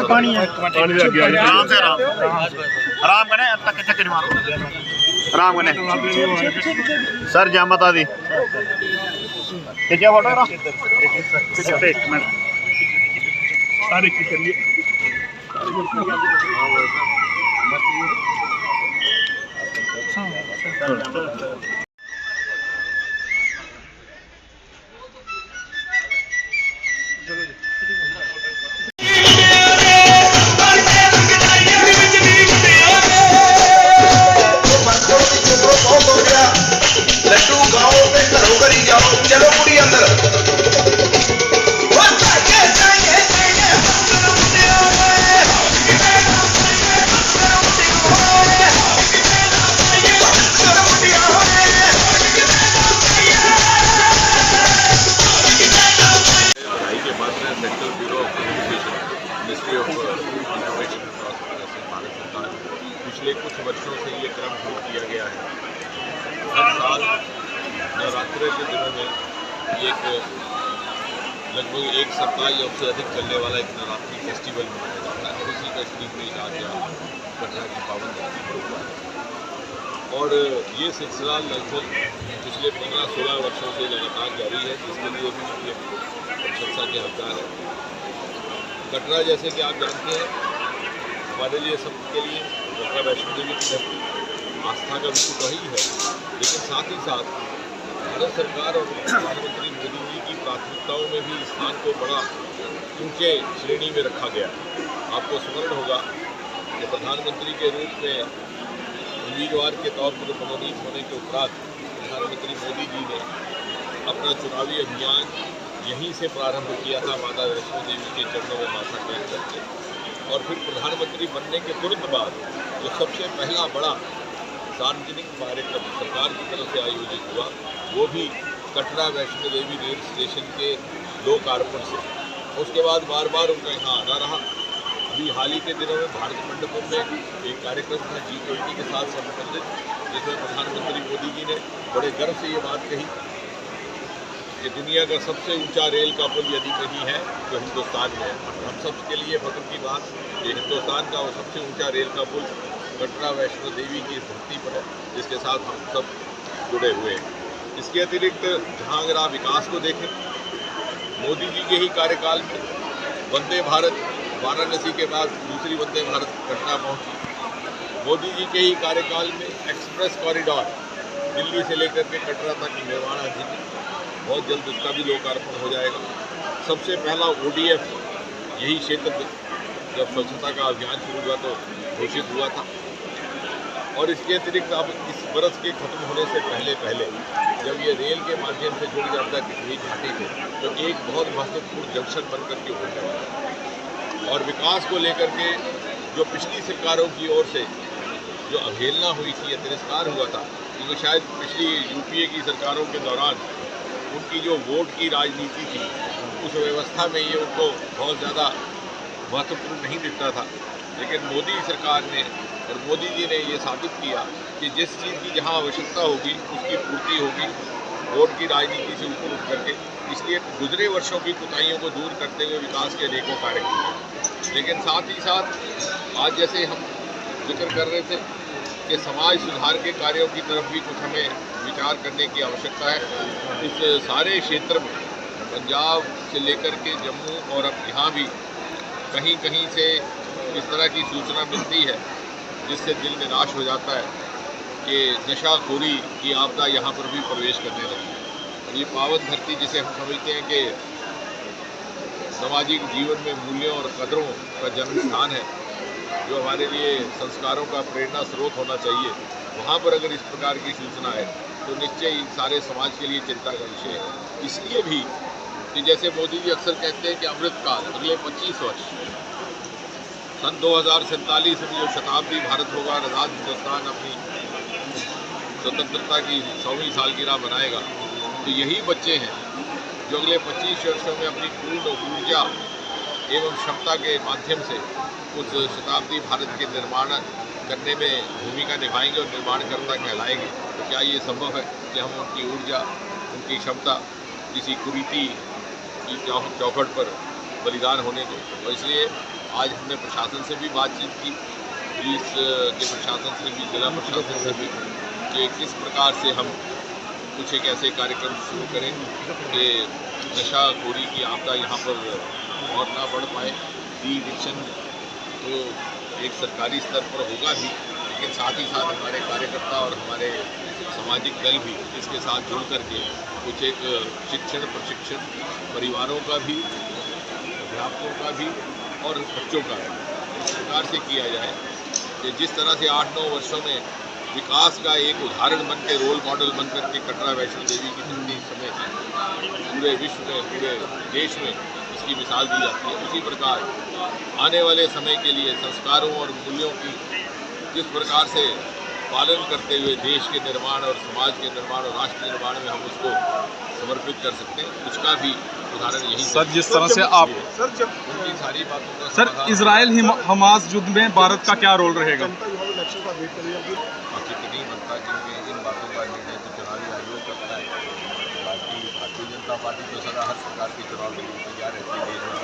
पानी है आराम करें तक चक्कर मारो आराम करें सर जय माता दी क्या फोटो एक मिनट सारे की करिए लड्डू गाँव में घरों घर ही जाओ चलो पूरी अंदर central bureau of communication ministry of information Bharat सरकार पिछले कुछ वर्षों से ये क्रम शुरू किया गया है। हर साल नवरात्रि के दिनों में एक लगभग एक सप्ताह या उससे अधिक चलने वाला एक नवरात्रि फेस्टिवल मनाया जाता है। उसी का श्रीमती राजा कटरा की पावन धरती पर हुआ है और ये सिलसिला लगभग पिछले 15-16 वर्षों से लगातार जारी है, जिसके लिए भी ये प्रशंसा के हकदार है। कटरा जैसे कि आप जानते हैं हमारे लिए सबके लिए माता वैष्णो देवी की धरती आस्था का विषय वही है, लेकिन साथ ही साथ भारत सरकार और प्रधानमंत्री मोदी जी की प्राथमिकताओं में भी स्थान को बड़ा ऊंचे श्रेणी में रखा गया है। आपको स्मरण होगा कि प्रधानमंत्री के रूप में उम्मीदवार के तौर पर मनोनीत होने के उपरांत प्रधानमंत्री मोदी जी ने अपना चुनावी अभियान यहीं से प्रारंभ किया था, माता वैष्णो देवी के चरणों में माथा टेक करके। और फिर प्रधानमंत्री बनने के तुरंत बाद जो सबसे पहला बड़ा सार्वजनिक कार्यक्रम सरकार की तरफ से आयोजित हुआ वो भी कटरा वैष्णो देवी रेल स्टेशन के लोकार्पण से। उसके बाद बार बार उनका यहाँ आना रहा। अभी हाल ही के दिनों में भारत मंडपम में एक कार्यक्रम था G20 के साथ संबंधित, जिसमें प्रधानमंत्री मोदी जी ने बड़े गर्व से ये बात कही कि दुनिया का सबसे ऊंचा रेल का पुल यदि कहीं है तो हिंदुस्तान में है। हम सब के लिए फख्र की बात कि हिंदुस्तान का वो सबसे ऊंचा रेल का पुल कटरा वैष्णो देवी की धरती पर है, जिसके साथ हम सब जुड़े हुए हैं। इसके अतिरिक्त जहाँ अगर आप विकास को देखें, मोदी जी के ही कार्यकाल में वंदे भारत वाराणसी के बाद दूसरी वंदे भारत कटरा पहुँची। मोदी जी के ही कार्यकाल में एक्सप्रेस कॉरिडोर दिल्ली से लेकर के कटरा तक निर्माणाधीन, बहुत जल्द उसका भी लोकार्पण हो जाएगा। सबसे पहला ODF यही क्षेत्र जब स्वच्छता का अभियान शुरू हुआ तो घोषित हुआ था। और इसके अतिरिक्त अब इस बरस के खत्म होने से पहले जब ये रेल के माध्यम से जुड़ जाता है कश्मीर घाटी से, तो एक बहुत महत्वपूर्ण जंक्शन बनकर के उभरने वाला है। और विकास को लेकर के जो पिछली सरकारों की ओर से जो अवहेलना हुई थी या तिरस्कार हुआ था, क्योंकि शायद पिछली UPA की सरकारों के दौरान उनकी जो वोट की राजनीति थी उस व्यवस्था में ये उनको बहुत ज़्यादा महत्वपूर्ण नहीं दिखता था। लेकिन मोदी सरकार ने और मोदी जी ने ये साबित किया कि जिस चीज़ की जहाँ आवश्यकता होगी उसकी पूर्ति होगी, वोट की राजनीति से ऊपर उठ करके। इसलिए गुजरे वर्षों की कुताहियों को दूर करते हुए विकास के अनेकों कार्य किए। लेकिन साथ ही साथ आज जैसे हम जिक्र कर रहे थे कि समाज सुधार के कार्यों की तरफ भी कुछ हमें विचार करने की आवश्यकता है। इस सारे क्षेत्र में पंजाब से लेकर के जम्मू और अब यहाँ भी कहीं कहीं से इस तरह की सूचना मिलती है जिससे दिल निराश हो जाता है कि नशाखोरी की आपदा यहाँ पर भी प्रवेश करने लगी। और ये पावन धरती जिसे हम समझते हैं कि सामाजिक जीवन में मूल्यों और कदरों का जन्म स्थान है, जो हमारे लिए संस्कारों का प्रेरणा स्रोत होना चाहिए, वहाँ पर अगर इस प्रकार की सूचना है तो निश्चय ही सारे समाज के लिए चिंता का विषय है। इसलिए भी कि जैसे मोदी जी अक्सर कहते हैं कि अमृतकाल अगले 25 वर्ष सन 2047 में जो शताब्दी भारत होगा, आज़ाद हिंदुस्तान अपनी स्वतंत्रता की 100वीं सालगिरह मनाएगा, तो यही बच्चे हैं जो अगले 25 वर्षों में अपनी पूर्ण ऊर्जा एवं क्षमता के माध्यम से उस शताब्दी भारत के निर्माण करने में भूमिका निभाएंगे और निर्माणकर्ता कहलाएंगे। तो क्या ये संभव है कि हम उनकी ऊर्जा, उनकी क्षमता किसी कुरीति की चौखट पर बलिदान होने दें? और इसलिए आज हमने प्रशासन से भी बातचीत की, पुलिस के प्रशासन से भी, जिला प्रशासन से भी, कि किस प्रकार से हम कुछ एक ऐसे कार्यक्रम शुरू करें कि नशाखोरी की आपदा यहाँ पर और ना बढ़ पाए। डी एडिक्शन तो एक सरकारी स्तर पर होगा भी, लेकिन साथ ही साथ हमारे कार्यकर्ता और हमारे सामाजिक दल भी इसके साथ जुड़ करके कुछ एक शिक्षण प्रशिक्षण परिवारों का भी, अध्यापकों का भी और बच्चों का भी इस प्रकार से किया जाए कि जिस तरह से 8-9 वर्षों में विकास का एक उदाहरण बन के, रोल मॉडल बन करके कटरा वैष्णो देवी की धरती समेत पूरे विश्व में, पूरे देश में इसकी मिसाल दी जाती है, उसी प्रकार आने वाले समय के लिए संस्कारों और मूल्यों की जिस प्रकार से पालन करते हुए देश के निर्माण और समाज के निर्माण और राष्ट्र निर्माण में हम उसको समर्पित कर सकते हैं, उसका भी उदाहरण यही। सर, जिस तरह से आप उनकी सारी बातों का सर, इजराइल हमास युद्ध में भारत का क्या रोल रहेगा? बाकी तो नहीं बनता, क्योंकि इन बातों का निर्णय तो चुनावी आयोग करता है। बाकी भारतीय जनता पार्टी तो सदा हर प्रकार के चुनाव के लिए तैयार रहती है। देश में